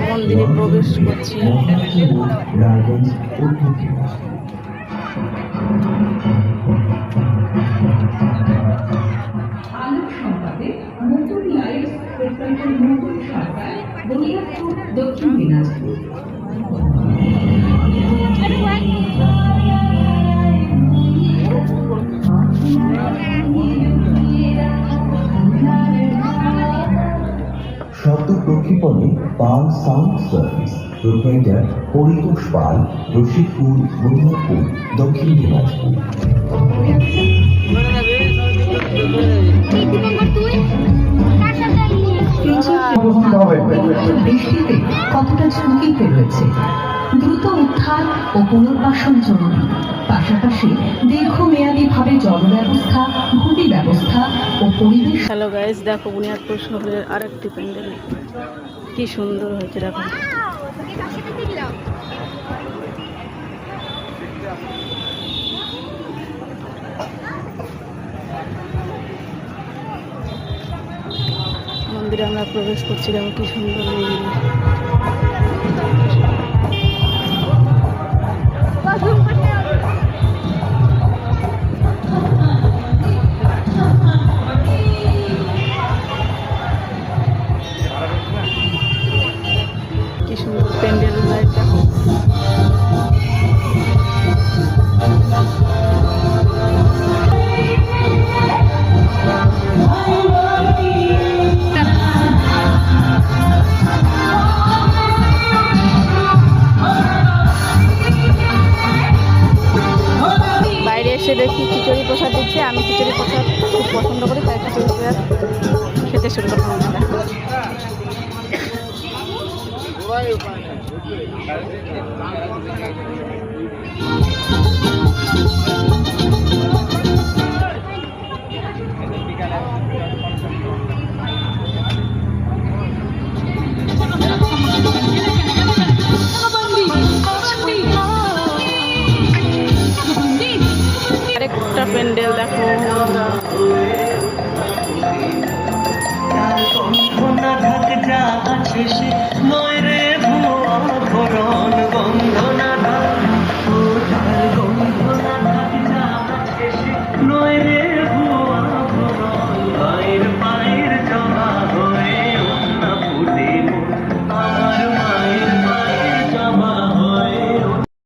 মন্দিরে প্রবেশ করছি। দক্ষিণ দিনাজপুর শব্দ প্রক্ষেপণে পাল সাউন্ড সার্ভিস, প্রোপ্রাইটার পরিতোষ পাল, রশিদপুর, বুনিয়াদপুর, দক্ষিণ দিনাজপুর। বৃষ্টিতে কতটা ঝুঁকিতে রয়েছে, দ্রুত উদ্ধার ও পুনর্বাসন জরুরি। পাশাপাশি দীর্ঘমেয়াদী ভাবে জল ব্যবস্থা, ঘুঁটি ব্যবস্থা ও পরিবেশ। হ্যালো গাইস, দেখো বুনিয়াদপুর শহরের আরেকটি প্যান্ডেল কি সুন্দর হয়েছে। দেখো মন্দিরে আমরা প্রবেশ করছি, দেখো কি সুন্দর মন্দির। কি সুন্দর প্যান্ডেল লাইট দেখো। বাইরে এসে দেখি খিচুড়ি প্রসাদ দিচ্ছে। আমি খিচুড়ি প্রসাদ খুব পছন্দ করি, তাই খিচুড়ি প্রসাদ খেতে শুরু করলাম। আরেকটা প্যান্ডেল দেখো বন্ধুরা।